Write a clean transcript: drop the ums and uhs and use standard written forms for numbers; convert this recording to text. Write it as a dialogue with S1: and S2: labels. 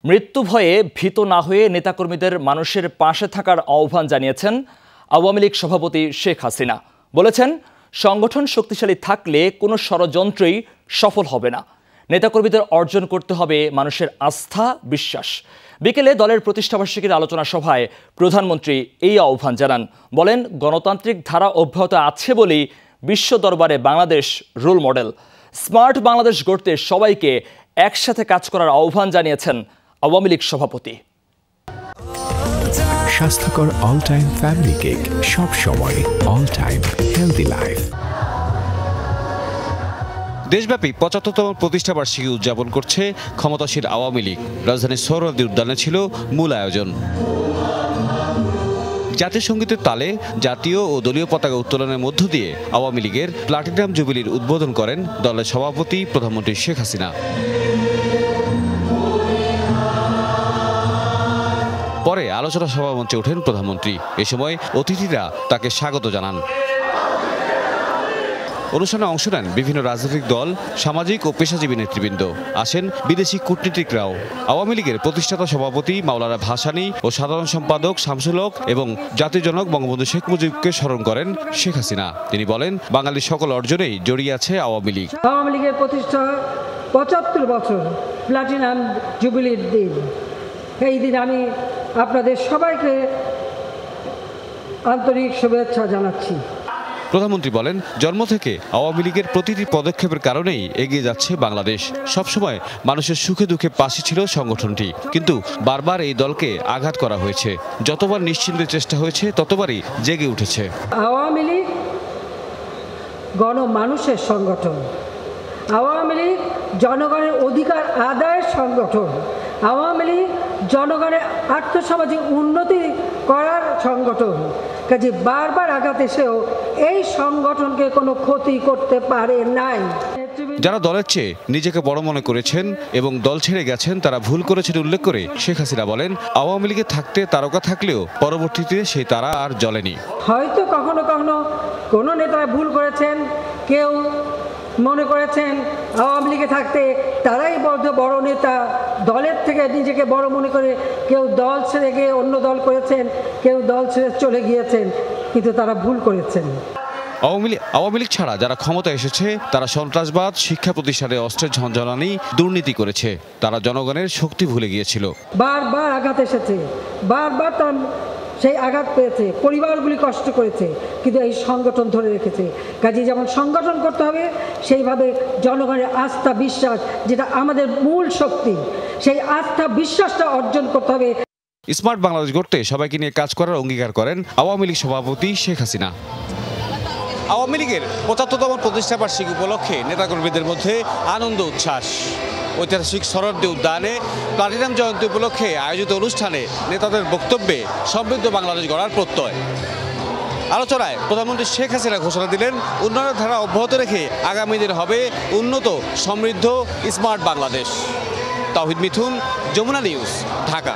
S1: মৃত্যু ভয়ে ভীত না হয়ে নেতাকর্মীদের মানুষের পাশে থাকার আহ্বান জানিয়েছেন আওয়ামী লীগ সভাপতি শেখ হাসিনা। বলেছেন, সংগঠন শক্তিশালী থাকলে কোনো ষড়যন্ত্রই সফল হবে না। নেতাকর্মীদের অর্জন করতে হবে মানুষের আস্থা, বিশ্বাস। বিকেলে দলের প্রতিষ্ঠাবার্ষিকীর আলোচনা সভায় প্রধানমন্ত্রী এই আহ্বান জানান। বলেন, গণতান্ত্রিক ধারা অব্যাহত আছে বলেই বিশ্ব দরবারে Bangladesh role model. Smart Bangladesh গড়তে সবাইকে একসাথে কাজ করার আহ্বান জানিয়েছেন আওয়ামী লীগ সভাপতি।
S2: স্বাস্থ্যকর অল টাইম ফ্যামিলি কেক, সব সময় অল টাইম হেলদি লাইফ।
S3: দেশব্যাপী ৭৫তম প্রতিষ্ঠাবার্ষিকী উদযাপন করছে ক্ষমতাসীন আওয়ামী লীগ। রাজধানীর সোহরাওয়ার্দী উদ্যানে ছিল মূল আয়োজন। জাতীয় সঙ্গীতের তালে জাতীয় ও দলীয় পতাকা উত্তোলনের মধ্য দিয়ে আওয়ামী লীগের প্লাটিনাম জুবিলির উদ্বোধন করেন দলের সভাপতি প্রধানমন্ত্রী শেখ হাসিনা। পরে আলোচনা সভামঞ্চে ওঠেন প্রধানমন্ত্রী। এ সময় অতিথিরা তাকে স্বাগত জানান। অনুষ্ঠানে অংশ নেন বিভিন্ন রাজনৈতিক দল, সামাজিক ও পেশাজীবী নেতৃবৃন্দ। আসেন বিদেশি কূটনীতিকরাও। আওয়ামী লীগের প্রতিষ্ঠাতা সভাপতি মাওলানা ভাসানী ও সাধারণ সম্পাদক শামসুল হক এবং জাতির জনক বঙ্গবন্ধু শেখ মুজিবকে স্মরণ করেন শেখ হাসিনা। তিনি বলেন, বাঙালির সকল অর্জনেই জড়িয়ে আছে আওয়ামী লীগ।
S4: আওয়ামী লীগের প্রতিষ্ঠা ৭৫ বছর, প্লাটিনাম জুবিলির দিন। এই দিন আমি আপনাদের সবাইকে আন্তরিক শুভেচ্ছা জানাচ্ছি।
S3: প্রধানমন্ত্রী বলেন, জন্ম থেকে আওয়ামী লীগের প্রতিটি পদক্ষেপের কারণেই এগিয়ে যাচ্ছে বাংলাদেশ। সবসময় মানুষের সুখে দুঃখে পাশে ছিল সংগঠনটি, কিন্তু বারবার এই দলকে আঘাত করা হয়েছে। যতবার নিশ্চিন্তের চেষ্টা হয়েছে ততবারই জেগে উঠেছে।
S4: আওয়ামী লীগ গণমানুষের সংগঠন, আওয়ামী লীগ জনগণের অধিকার আদায়ের সংগঠন, আওয়ামী লীগ জনগণের আর্থসামাজিক উন্নতি করার সংগঠন। কাজে বারবার আঘাত এসেও এই সংগঠনকে কোনো ক্ষতি করতে পারে নাই।
S3: যারা দলের চেয়ে নিজেকে বড় মনে করেছেন এবং দল ছেড়ে গেছেন তারা ভুল করেছেন উল্লেখ করে শেখ হাসিনা বলেন, আওয়ামী লীগে থাকতে তারকা থাকলেও পরবর্তীতে সেই তারা আর জ্বলেনি।
S4: হয়তো কখনো কখনো কোনো নেতারা ভুল করেছেন, কেউ মনে করেছেন আওয়ামী লীগে থাকতে তারাই বড় নেতা, দলের থেকে নিজেকে বড় মনে করে কেউ দল ছেড়ে গিয়ে অন্য দল করেছেন, কেউ দল ছেড়ে চলে গিয়েছেন, কিন্তু তারা ভুল করেছেন।
S3: আওয়ামী লীগ ছাড়া যারা ক্ষমতা এসেছে তারা সন্ত্রাসবাদ, শিক্ষা প্রতিষ্ঠানে অস্ত্রের ঝঞ্ঝানি, দুর্নীতি করেছে। তারা জনগণের শক্তি ভুলে গিয়েছিল।
S4: বারবার আঘাত এসেছে, বারবার তার সেই আঘাত পেয়েছে, পরিবারগুলি কষ্ট করেছে, কিন্তু এই সংগঠন ধরে রেখেছে। কাজে যেমন সংগঠন করতে হবে, সেইভাবে জনগণের আস্থা, বিশ্বাস, যেটা আমাদের মূল শক্তি, সেই আস্থা বিশ্বাসটা অর্জন করতে হবে।
S3: স্মার্ট বাংলাদেশ গড়তে সবাইকে নিয়ে কাজ করার অঙ্গীকার করেন আওয়ামী লীগ সভাপতি শেখ হাসিনা। আওয়ামী লীগের ৭৫তম প্রতিষ্ঠাবার্ষিকী উপলক্ষে নেতাকর্মীদের মধ্যে আনন্দ উচ্ছ্বাস। ঐতিহাসিক সোহরাওয়ার্দী উদ্যানে প্লাটিনাম জয়ন্তী উপলক্ষে আয়োজিত অনুষ্ঠানে নেতাদের বক্তব্যে সমৃদ্ধ বাংলাদেশ গড়ার প্রত্যয়। আলোচনায় প্রধানমন্ত্রী শেখ হাসিনা ঘোষণা দিলেন, উন্নয়নের ধারা অব্যাহত রেখে আগামী দিন হবে উন্নত, সমৃদ্ধ, স্মার্ট বাংলাদেশ। তাওহিদ মিথুন, যমুনা নিউজ, ঢাকা।